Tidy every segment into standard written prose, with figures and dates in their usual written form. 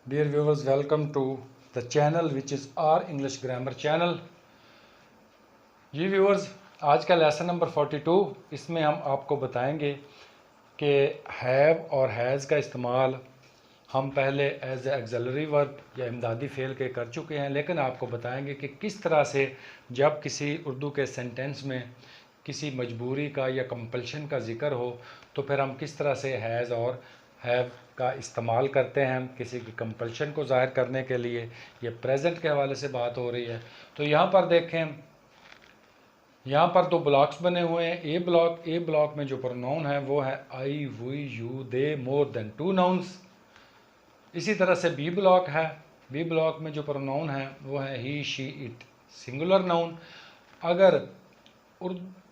Dear viewers, welcome to the channel which is our English Grammar channel. जी viewers, आज का lesson number 42, इसमें हम आपको बताएंगे कि हैव और हैज़ का इस्तेमाल हम पहले एज एक्सलरी वर्ब या इमदादी फ़ेल के कर चुके हैं, लेकिन आपको बताएंगे कि किस तरह से जब किसी उर्दू के सेंटेंस में किसी मजबूरी का या कंपल्शन का ज़िक्र हो तो फिर हम किस तरह से हैज़ और हैव का इस्तेमाल करते हैं किसी की कंपल्शन को ज़ाहिर करने के लिए। ये प्रेजेंट के हवाले से बात हो रही है। तो यहाँ पर देखें, यहाँ पर दो ब्लॉक्स बने हुए हैं। ए ब्लॉक में जो प्रोनाउन है वो है I, we, you, they, more than 2 nouns. इसी तरह से बी ब्लॉक है। बी ब्लॉक में जो प्रोनाउन है वो है he, she, it, singular noun.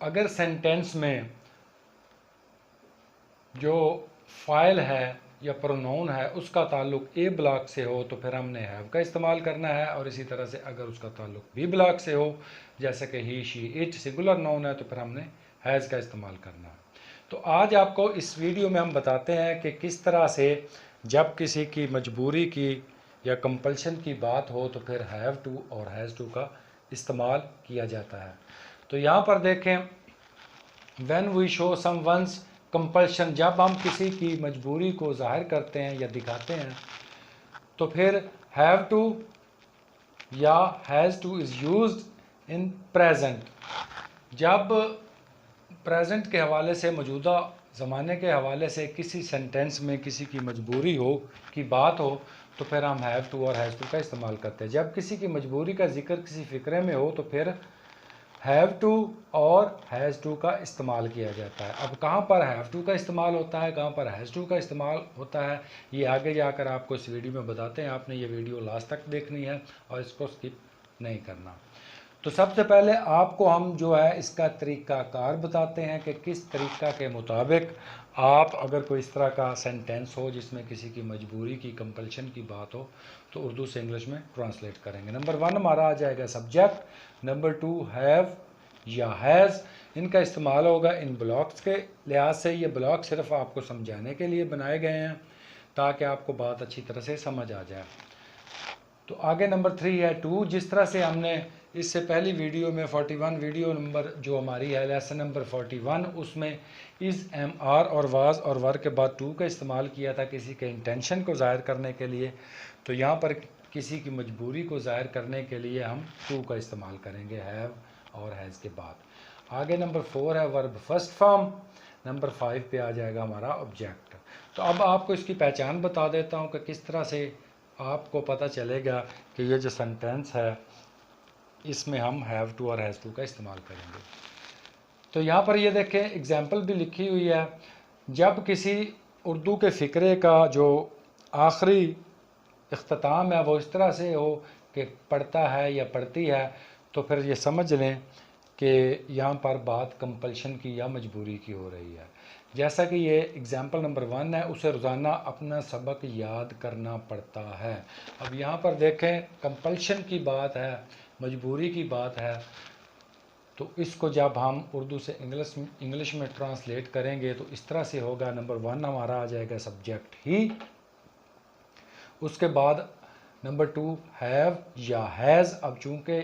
अगर सेंटेंस में जो फाइल है या प्रोनाउन है उसका ताल्लुक ए ब्लॉक से हो तो फिर हमने हैव का इस्तेमाल करना है, और इसी तरह से अगर उसका ताल्लुक बी ब्लॉक से हो, जैसे कि ही, शी, इट सिंगुलर नाउन है, तो फिर हमने हैज़ का इस्तेमाल करना है। तो आज आपको इस वीडियो में हम बताते हैं कि किस तरह से जब किसी की मजबूरी की या कंपल्शन की बात हो तो फिर हैव टू और हैज़ टू का इस्तेमाल किया जाता है। तो यहाँ पर देखें, when we show someone's compulsion, जब हम किसी की मजबूरी को ज़ाहिर करते हैं या दिखाते हैं तो फिर हैव टू या has two is used in present. जब प्रेजेंट के हवाले से, मौजूदा ज़माने के हवाले से किसी सेंटेंस में किसी की मजबूरी हो की बात हो तो फिर हम हैव टू और हैज़ टू का इस्तेमाल करते हैं। जब किसी की मजबूरी का जिक्र किसी फ़िक्रे में हो तो फिर हैव टू और हैज़ टू का इस्तेमाल किया जाता है। अब कहाँ पर हैव टू का इस्तेमाल होता है, कहाँ पर हैज़ टू का इस्तेमाल होता है, ये आगे जाकर आपको इस वीडियो में बताते हैं। आपने ये वीडियो लास्ट तक देखनी है और इसको स्किप नहीं करना। तो सबसे पहले आपको हम जो है इसका तरीक़ाकार बताते हैं कि किस तरीक़ा के मुताबिक आप अगर कोई इस तरह का सेंटेंस हो जिसमें किसी की मजबूरी की, कंपल्शन की बात हो, तो उर्दू से इंग्लिश में ट्रांसलेट करेंगे। नंबर 1 हमारा आ जाएगा सब्जेक्ट। नंबर 2 हैव या हैज़, इनका इस्तेमाल होगा इन ब्लॉक्स के लिहाज से। ये ब्लॉक सिर्फ आपको समझाने के लिए बनाए गए हैं ताकि आपको बात अच्छी तरह से समझ आ जाए। तो आगे नंबर 3 है टू। जिस तरह से हमने इससे पहली वीडियो में 41 वीडियो नंबर जो हमारी है लेसन नंबर 41, उसमें इज़, एम, आर और वाज और वर के बाद टू का इस्तेमाल किया था किसी के इंटेंशन को ज़ाहिर करने के लिए। तो यहाँ पर किसी की मजबूरी को ज़ाहिर करने के लिए हम टू का इस्तेमाल करेंगे हैव और हैज़ के बाद। आगे नंबर 4 है वर्ब फर्स्ट फॉर्म। नंबर 5 पे आ जाएगा हमारा ऑब्जेक्ट। तो अब आपको इसकी पहचान बता देता हूँ कि किस तरह से आपको पता चलेगा कि ये जो सेंटेंस है इसमें हम हैव टू और हैज़ टू का इस्तेमाल करेंगे। तो यहाँ पर ये देखें, एग्जाम्पल भी लिखी हुई है। जब किसी उर्दू के फ़िक्रे का जो आखिरी इख्तिताम है वो इस तरह से हो कि पढ़ता है या पढ़ती है, तो फिर ये समझ लें कि यहाँ पर बात कंपल्शन की या मजबूरी की हो रही है। जैसा कि ये एग्जाम्पल नंबर 1 है, उसे रोज़ाना अपना सबक याद करना पड़ता है। अब यहाँ पर देखें, कंपल्शन की बात है, मजबूरी की बात है, तो इसको जब हम उर्दू से इंग्लिश में ट्रांसलेट करेंगे तो इस तरह से होगा। नंबर 1 हमारा आ जाएगा सब्जेक्ट ही, उसके बाद नंबर 2 हैव या हैज़। अब चूँकि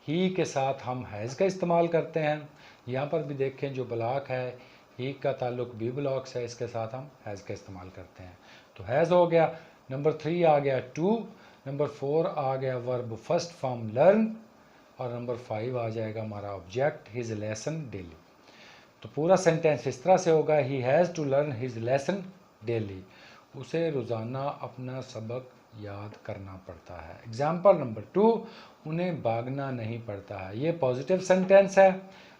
ही के साथ हम हैज़ का इस्तेमाल करते हैं, यहाँ पर भी देखें जो ब्लॉक है ही का ताल्लुक बी ब्लॉक से, इसके साथ हम हैज़ का इस्तेमाल करते हैं। तो हैज़ हो गया। नंबर 3 आ गया टू। नंबर 4 आ गया वर्ब फर्स्ट फॉर्म लर्न, और नंबर 5 आ जाएगा हमारा ऑब्जेक्ट हिज लेसन डेली। तो पूरा सेंटेंस इस तरह से होगा, he has to learn his lesson daily. उसे रोज़ाना अपना सबक याद करना पड़ता है। एग्जाम्पल नंबर 2, उन्हें भागना नहीं पड़ता है। ये पॉजिटिव सेंटेंस है।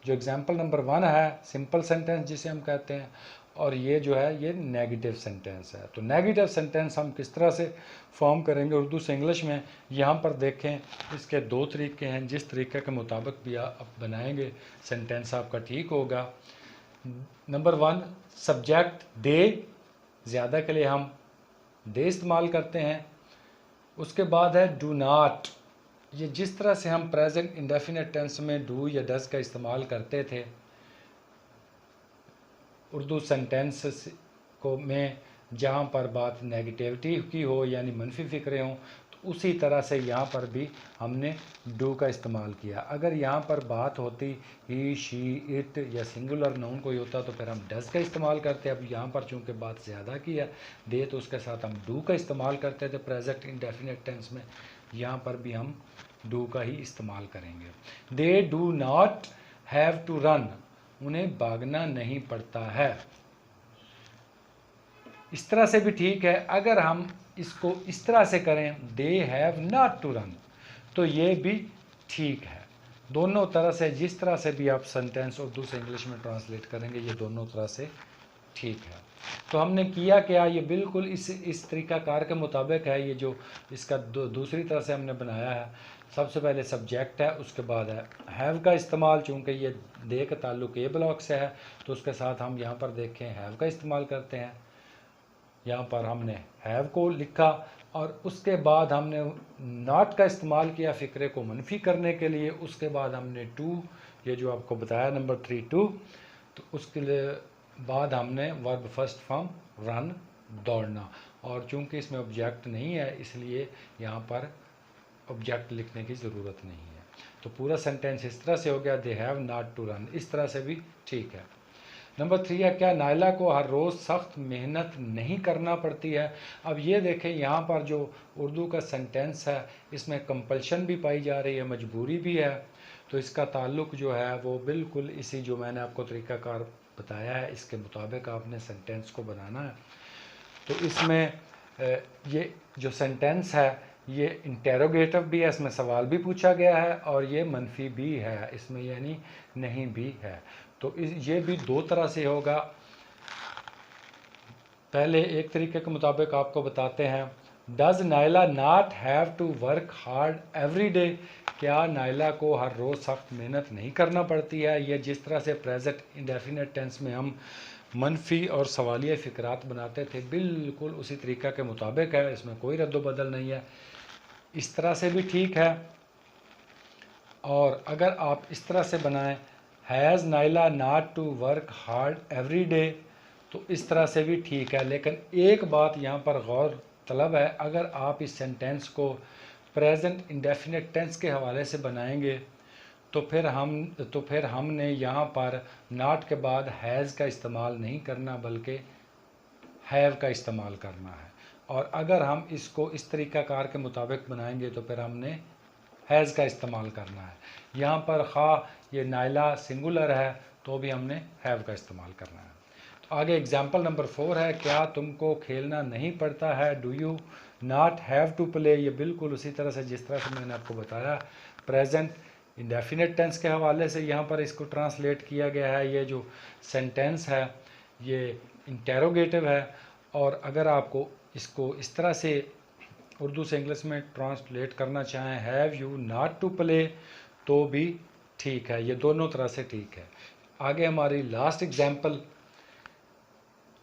जो एग्जाम्पल नंबर 1 है सिंपल सेंटेंस जिसे हम कहते हैं, और ये जो है ये नेगेटिव सेंटेंस है। तो नेगेटिव सेंटेंस हम किस तरह से फॉर्म करेंगे उर्दू से इंग्लिश में, यहाँ पर देखें इसके 2 तरीके हैं। जिस तरीके के मुताबिक भी आप बनाएंगे सेंटेंस आपका ठीक होगा। नंबर 1 सब्जेक्ट डे, ज़्यादा के लिए हम डे इस्तेमाल करते हैं। उसके बाद है डू नॉट। ये जिस तरह से हम प्रेजेंट इंडेफिनिट टेंस में डू या डज का इस्तेमाल करते थे उर्दू सेंटेंस को में जहाँ पर बात नेगेटिविटी की हो यानी मनफी फ़िक्रें हों, तो उसी तरह से यहाँ पर भी हमने डू का इस्तेमाल किया। अगर यहाँ पर बात होती ही, शी, इट या सिंगुलर नाउन कोई होता तो फिर हम डज़ का इस्तेमाल करते। अब यहाँ पर चूँकि बात ज़्यादा की है दे, तो उसके साथ हम डू का इस्तेमाल करते थे प्रेजेंट इंडेफिनिट टेंस में। यहाँ पर भी हम डू का ही इस्तेमाल करेंगे। They do not have to run, उन्हें भागना नहीं पड़ता है। इस तरह से भी ठीक है। अगर हम इसको इस तरह से करें, they have not to run, तो ये भी ठीक है। दोनों तरह से, जिस तरह से भी आप सेंटेंस उर्दू से इंग्लिश में ट्रांसलेट करेंगे, ये दोनों तरह से ठीक है। तो हमने किया क्या, ये बिल्कुल इस तरीक़ाकार के मुताबिक है। ये जो इसका दूसरी तरह से हमने बनाया है, सबसे पहले सब्जेक्ट है, उसके बाद है हैव का इस्तेमाल। चूँकि ये दे का ताल्लुक ए ब्लॉक से है, तो उसके साथ हम यहाँ पर देखें हैव का इस्तेमाल करते हैं। यहाँ पर हमने हैव को लिखा और उसके बाद हमने नॉट का इस्तेमाल किया फ़िक्रे को मनफी करने के लिए। उसके बाद हमने टू, ये जो आपको बताया नंबर 3 टू, तो उसके लिए बाद हमने वर्ब फर्स्ट फॉर्म रन, दौड़ना। और चूंकि इसमें ऑब्जेक्ट नहीं है इसलिए यहाँ पर ऑब्जेक्ट लिखने की ज़रूरत नहीं है। तो पूरा सेंटेंस इस तरह से हो गया, they have not to run. इस तरह से भी ठीक है। नंबर 3 है, क्या नायला को हर रोज़ सख्त मेहनत नहीं करना पड़ती है। अब ये देखें, यहाँ पर जो उर्दू का सेंटेंस है इसमें कंपल्शन भी पाई जा रही है, मजबूरी भी है। तो इसका ताल्लुक जो है वो बिल्कुल इसी जो मैंने आपको तरीक़ाकार बताया है इसके मुताबिक आपने सेंटेंस को बनाना है। तो इसमें ये जो सेंटेंस है ये इंटेरोगेटिव भी है, इसमें सवाल भी पूछा गया है, और ये मनफी भी है इसमें, यानी नहीं भी है। तो ये भी दो तरह से होगा। पहले एक तरीके के मुताबिक आपको बताते हैं, does Naila not have to work hard every day. क्या नायला को हर रोज़ सख्त मेहनत नहीं करना पड़ती है। ये जिस तरह से प्रेजेंट इंडेफिनिट टेंस में हम मनफी और सवालिया फ़िक्रात बनाते थे, बिल्कुल उसी तरीक़ा के मुताबिक है, इसमें कोई रद्द बदल नहीं है। इस तरह से भी ठीक है। और अगर आप इस तरह से बनाएं, has Naila not to work hard every day, तो इस तरह से भी ठीक है। लेकिन एक बात यहाँ पर गौर तलब है, अगर आप इस सेंटेंस को प्रेजेंट इंडेफिनिट टेंस के हवाले से बनाएंगे तो फिर हमने यहाँ पर नॉट के बाद हैज़ का इस्तेमाल नहीं करना बल्कि हैव का इस्तेमाल करना है। और अगर हम इसको इस तरीक़ाकार के मुताबिक बनाएंगे तो फिर हमने हैज़ का इस्तेमाल करना है। यहाँ पर खा ये नायला सिंगुलर है तो भी हमने हैव का इस्तेमाल करना है। तो आगे एग्जाम्पल नंबर 4 है, क्या तुमको खेलना नहीं पड़ता है। Do you not have to play. ये बिल्कुल उसी तरह से जिस तरह से मैंने आपको बताया प्रेजेंट इंडेफिनिट टेंस के हवाले से यहाँ पर इसको ट्रांसलेट किया गया है। ये जो सेंटेंस है ये इंटेरोगेटिव है, और अगर आपको इसको इस तरह से उर्दू से इंग्लिश में ट्रांसलेट करना चाहें, have you not to play, तो भी ठीक है। ये दोनों तरह से ठीक है। आगे हमारी लास्ट एग्जाम्पल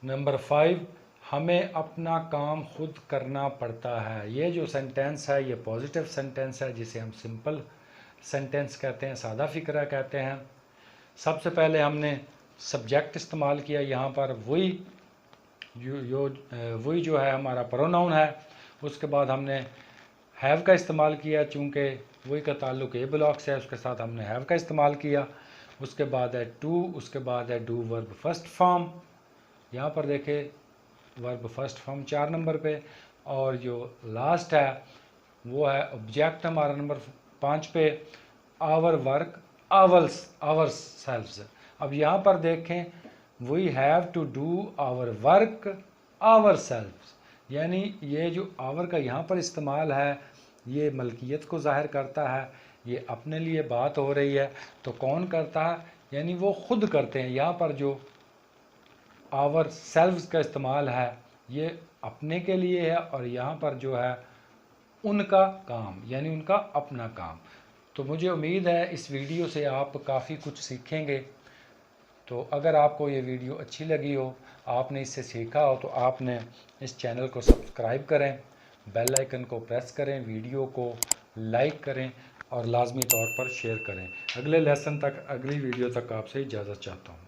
नंबर 5, हमें अपना काम खुद करना पड़ता है। ये जो सेंटेंस है ये पॉजिटिव सेंटेंस है जिसे हम सिंपल सेंटेंस कहते हैं, सादा फ़िक्रा कहते हैं। सबसे पहले हमने सब्जेक्ट इस्तेमाल किया, यहाँ पर वही जो है हमारा प्रोनाउन है। उसके बाद हमने हैव का इस्तेमाल किया, चूँकि वही का ताल्लुक ए ब्लॉक से है, उसके साथ हमने हैव का इस्तेमाल किया। उसके बाद है टू, उसके बाद है डू वर्ब फर्स्ट फॉर्म। यहाँ पर देखें वर्ब फर्स्ट फॉर्म 4 नंबर पे, और जो लास्ट है वो है ऑब्जेक्ट हमारा नंबर 5 पे, आवर वर्क आवर सेल्व्स। अब यहाँ पर देखें we have to do our work ourselves, यानी ये जो आवर का यहाँ पर इस्तेमाल है ये मलकियत को ज़ाहिर करता है, ये अपने लिए बात हो रही है। तो कौन करता है, यानी वो खुद करते हैं। यहाँ पर जो आवर सेल्व्स का इस्तेमाल है ये अपने के लिए है, और यहाँ पर जो है उनका काम, यानी उनका अपना काम। तो मुझे उम्मीद है इस वीडियो से आप काफ़ी कुछ सीखेंगे। तो अगर आपको ये वीडियो अच्छी लगी हो, आपने इससे सीखा हो, तो आपने इस चैनल को सब्सक्राइब करें, बेल आइकन को प्रेस करें, वीडियो को लाइक करें और लाजमी तौर पर शेयर करें। अगले लेसन तक, अगली वीडियो तक आपसे इजाज़त चाहता हूँ।